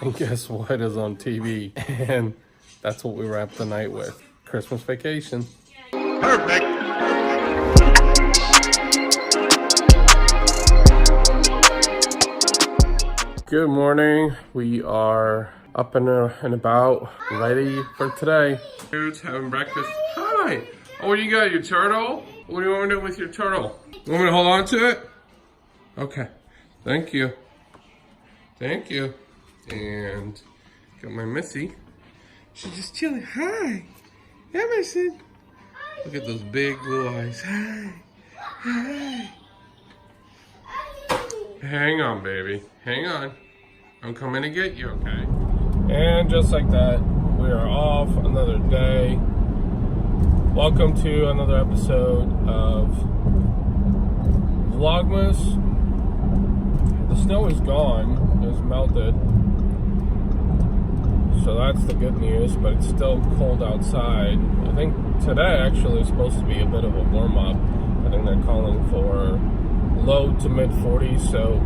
And guess what is on TV? And that's what we wrapped the night with. Christmas Vacation. Perfect. Good morning. We are up and about, ready for today. Dudes having breakfast. Hi. Oh, what do you got? Your turtle? What do you want me to do with your turtle? You want me to hold on to it? Okay. Thank you. Thank you. And got my Missy. She's just chilling. Hi. Yeah, my son. Look at those big blue eyes. Hi. Hi. Hang on, baby. Hang on. I'm coming to get you, okay? And just like that, we are off another day. Welcome to another episode of Vlogmas. The snow is gone. It's melted. So that's the good news, but it's still cold outside. I think today actually is supposed to be a bit of a warm-up. I think they're calling for low to mid 40s, so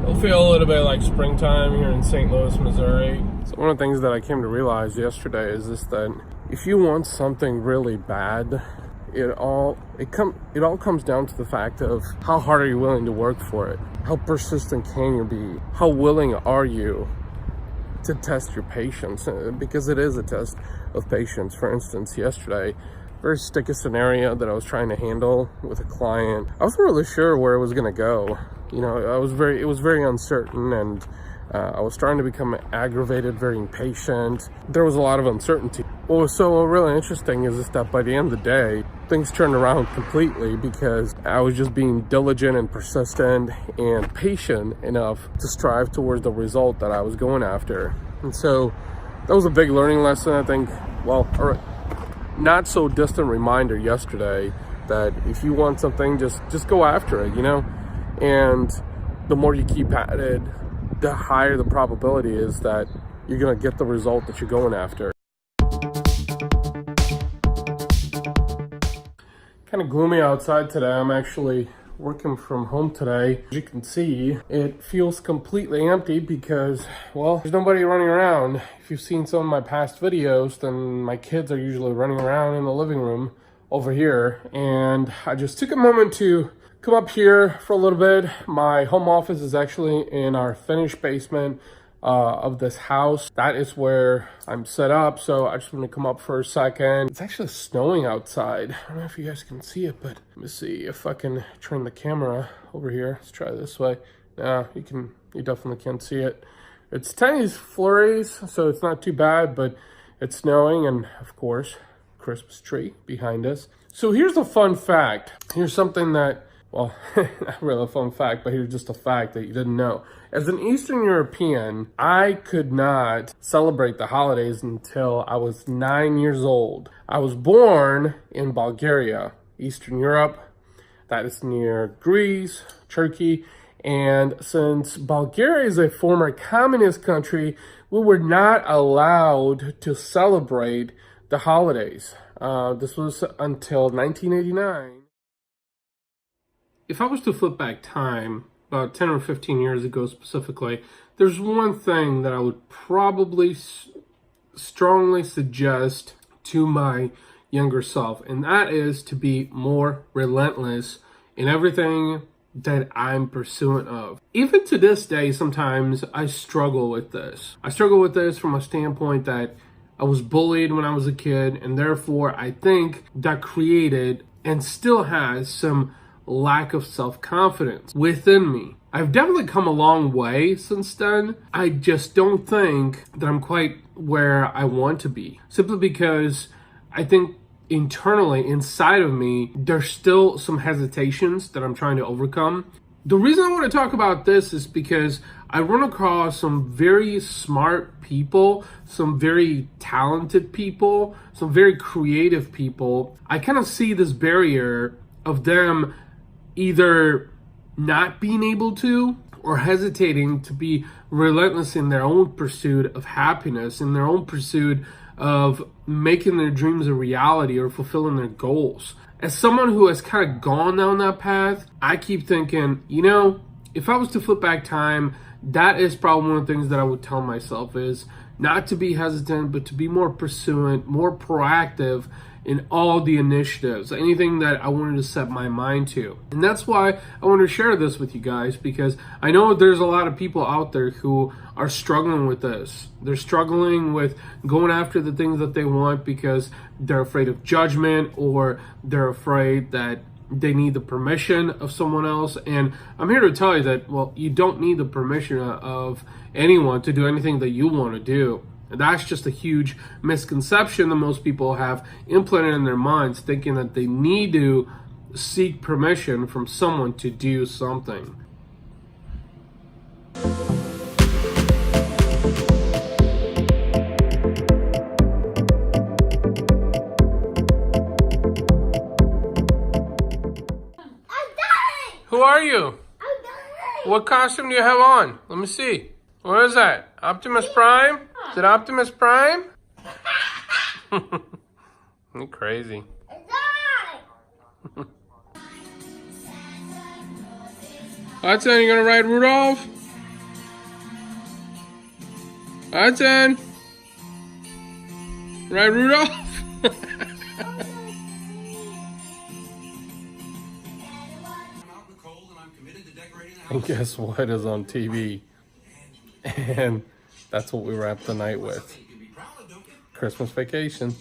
it'll feel a little bit like springtime here in St. Louis, Missouri. So one of the things that I came to realize yesterday is this, that if you want something really bad, it all comes down to the fact of how hard are you willing to work for it? How persistent can you be? How willing are you to test your patience? Because it is a test of patience. For instance, yesterday, very sticky scenario that I was trying to handle with a client. I wasn't really sure where it was going to go. You know, it was very uncertain, and I was starting to become aggravated, very impatient. There was a lot of uncertainty. What was so really interesting is that by the end of the day, things turned around completely because I was just being diligent and persistent and patient enough to strive towards the result that I was going after. And so that was a big learning lesson, I think. Well, not so distant reminder yesterday that if you want something, just go after it, you know? And the more you keep at it, the higher the probability is that you're gonna get the result that you're going after. Kind of gloomy outside today. I'm actually working from home today. As you can see, it feels completely empty because, well, there's nobody running around. If you've seen some of my past videos, then my kids are usually running around in the living room over here. And I just took a moment to come up here for a little bit. My home office is actually in our finished basement of this house. That is where I'm set up, so I just want to come up for a second. It's actually snowing outside. I don't know if you guys can see it, but let me see if I can turn the camera over here. Let's try this way. You definitely can't see it. It's tiny flurries, so it's not too bad, but it's snowing, and of course, Christmas tree behind us. So here's a fun fact. Here's something that, well, not really a fun fact, but here's just a fact that you didn't know. As an Eastern European, I could not celebrate the holidays until I was 9 years old. I was born in Bulgaria, Eastern Europe. That is near Greece, Turkey. And since Bulgaria is a former communist country, we were not allowed to celebrate the holidays. This was until 1989. If I was to flip back time, about 10 or 15 years ago specifically, there's one thing that I would probably strongly suggest to my younger self, and that is to be more relentless in everything that I'm pursuant of. Even to this day, sometimes I struggle with this. I struggle with this from a standpoint that I was bullied when I was a kid, and therefore I think that created and still has some lack of self-confidence within me. I've definitely come a long way since then. I just don't think that I'm quite where I want to be, simply because I think internally, inside of me, there's still some hesitations that I'm trying to overcome. The reason I want to talk about this is because I run across some very smart people, some very talented people, some very creative people. I kind of see this barrier of them either not being able to or hesitating to be relentless in their own pursuit of happiness, in their own pursuit of making their dreams a reality or fulfilling their goals. As someone who has kind of gone down that path, I keep thinking, you know, if I was to flip back time, that is probably one of the things that I would tell myself is not to be hesitant, but to be more pursuant, more proactive in all the initiatives, anything that I wanted to set my mind to. And that's why I want to share this with you guys, because I know there's a lot of people out there who are struggling with this. They're struggling with going after the things that they want because they're afraid of judgment, or they're afraid that they need the permission of someone else. And I'm here to tell you that, well, you don't need the permission of anyone to do anything that you want to do. And that's just a huge misconception that most people have implanted in their minds, thinking that they need to seek permission from someone to do something. Who are you? What costume do you have on? Let me see. What is that? Optimus Prime? Is it Optimus Prime? You're crazy. Hudson, you gonna ride Rudolph? Hudson? Ride Rudolph? And guess what is on TV? And that's what we wrapped the night with. Christmas Vacation.